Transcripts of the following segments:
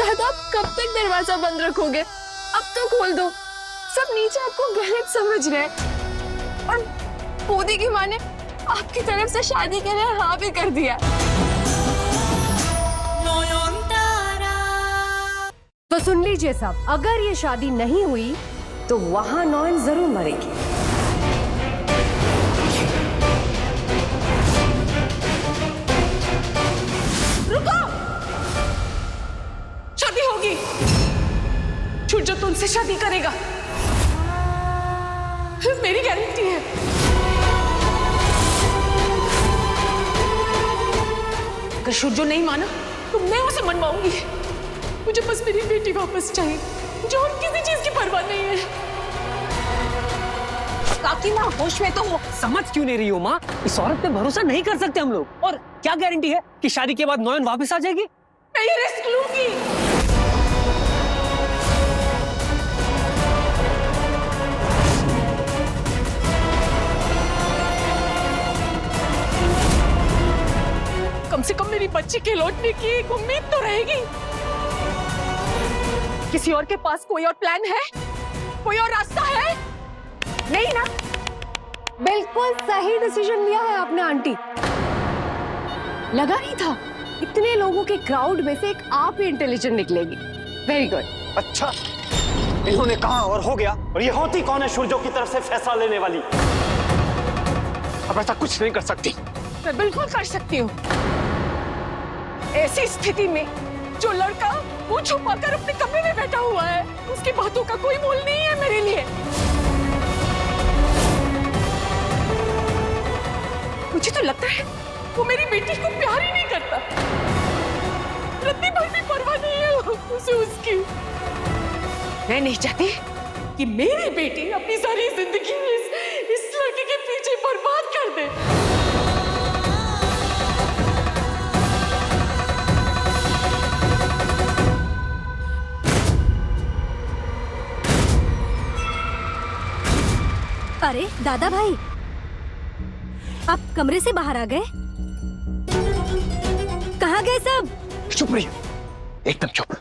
दादा आप कब तक दरवाजा बंद रखोगे? अब तो खोल दो। सब नीचे आपको गलत समझ रहे हैं। और पूदी की माँ ने आपकी तरफ से शादी के लिए हाँ भी कर दिया। तो सुन लीजिए सब, अगर ये शादी नहीं हुई तो वहां नॉयन जरूर मरेगी। रुको, शादी होगी। छुटजो तो उनसे शादी करेगा, मेरी गारंटी है। अगर शुरजो नहीं माना तो मैं उसे मनवाऊंगी। मुझे बस मेरी बेटी वापस चाहिए, मुझे और किसी चीज की परवाह नहीं है। काकी माँ होश में तो हो। समझ क्यों नहीं रही हो माँ? इस औरत पे भरोसा नहीं कर सकते हम लोग। और क्या गारंटी है कि शादी के बाद नॉयन वापस आ जाएगी? मैं ये रिस्क लूंगी। कम से कम मेरी बच्ची के लौटने की एक उम्मीद तो रहेगी। किसी और के पास कोई और प्लान है? कोई और रास्ता है? नहीं ना? बिल्कुल सही डिसीजन लिया है आपने आंटी। लगा नहीं था इतने लोगों के क्राउड में से एक आप ही इंटेलिजेंट निकलेगी। Very good. अच्छा, इन्होंने कहा और हो गया। और ये होती कौन है शुरजो की तरफ से फैसला लेने वाली? अब ऐसा कुछ नहीं कर सकती। मैं बिल्कुल कर सकती हूँ। ऐसी स्थिति में जो लड़का मुंह छुपाकर अपने कमरे में बैठा हुआ है, उसकी बातों का कोई मोल नहीं है मेरे लिए। मुझे तो लगता है वो मेरी बेटी को प्यार ही नहीं करता। रत्ती भर भी परवाह नहीं है उसे उसकी। मैं नहीं चाहती कि मेरी बेटी अपनी सारी जिंदगी इस लड़के के पीछे बर्बाद कर दे। अरे दादा भाई, आप कमरे से बाहर आ गए? कहाँ गए सब? चुप रहिए, एकदम चुप।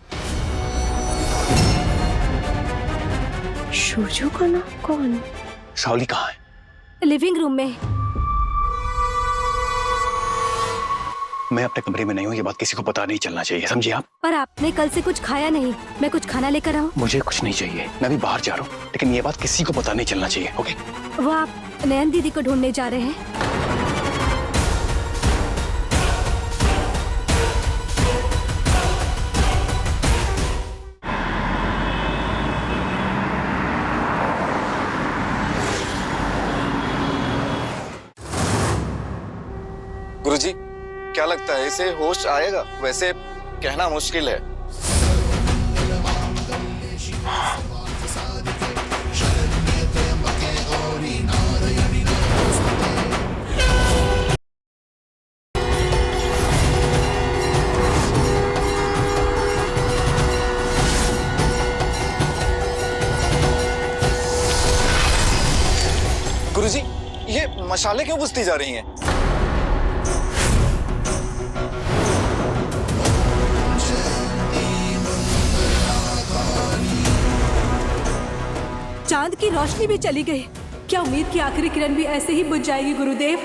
शुरजो का नाम कौन? शाओली कहाँ है? लिविंग रूम में। मैं अपने कमरे में नहीं हूँ, ये बात किसी को पता नहीं चलना चाहिए, समझिए आप? पर आपने कल से कुछ खाया नहीं। मैं कुछ खाना लेकर आऊं? मुझे कुछ नहीं चाहिए, मैं भी बाहर जा रहा हूँ, लेकिन ये बात किसी को पता नहीं चलना चाहिए, ओके? वो आप नयन दीदी को ढूंढने जा रहे हैं? गुरुजी, क्या लगता है इसे होश आएगा? वैसे कहना मुश्किल है। गुरुजी, ये मशालें क्यों बुझती जा रही हैं? चांद की रोशनी भी चली गई। क्या उम्मीद की आखिरी किरण भी ऐसे ही बुझ जाएगी गुरुदेव?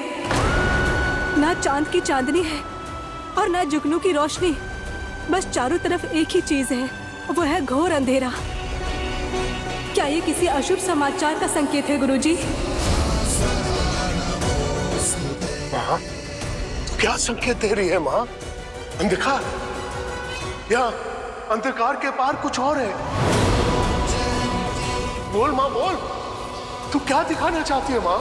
ना चांद की चांदनी है और ना जुगनू की रोशनी। बस चारों तरफ एक ही चीज है, वो है घोर अंधेरा। क्या ये किसी अशुभ समाचार का संकेत है गुरुजी? माँ, क्या संकेत दे रही है माँ? अंधकार या अंधकार के पार कुछ और है? बोल माँ बोल, तू क्या दिखाना चाहती है माँ?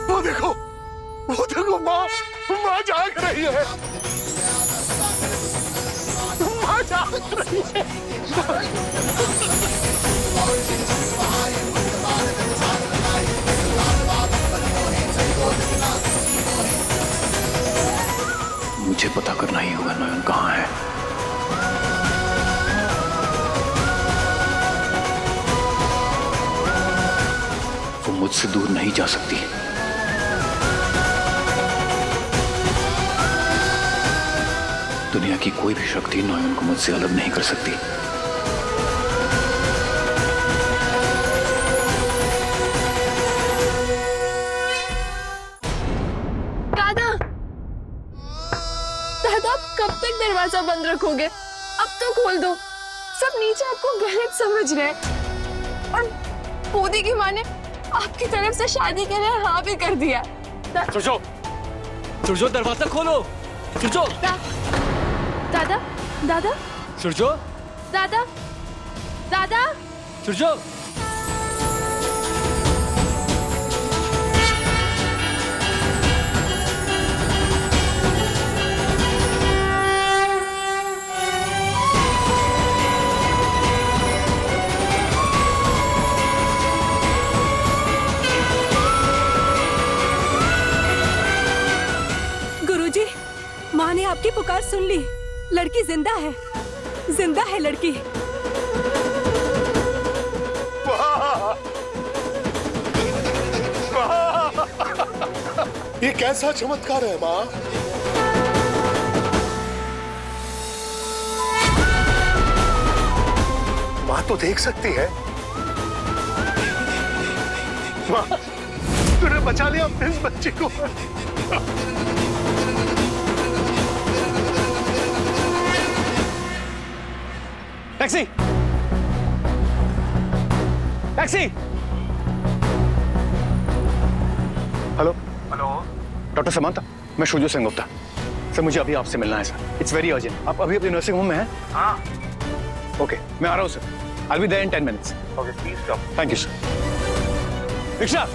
वो देखो, मुझसे दूर नहीं जा सकती। दुनिया की कोई भी शक्ति नयन को मुझसे अलग नहीं कर सकती। दादा, दादा आप कब तक दरवाजा बंद रखोगे? अब तो खोल दो। सब नीचे आपको गलत समझ रहे हैं और मोदी की माँ ने आपकी तरफ से शादी के लिए हाँ भी कर दिया। सुरजो, सुरजो दरवाजा खोलो। सुरजो, दादा, दादा, सुरजो, दादा, दादा, सुरजो। गुरुजी, माँ ने आपकी पुकार सुन ली। लड़की जिंदा है, जिंदा है लड़की। ये कैसा चमत्कार है माँ? माँ तो देख सकती है। माँ, तूने बचा लिया अपने इस बच्चे को। Taxi, taxi. Hello hello, doctor समांता, मैं शुजो सेनगुप्ता। सर मुझे अभी आपसे मिलना है सर। It's very urgent. आप अभी अपने नर्सिंग होम में हैं? हाँ। ओके, मैं आ रहा हूँ sir. I will be there in 10 minutes. Okay, please come. Thank you sir. Rickshaw.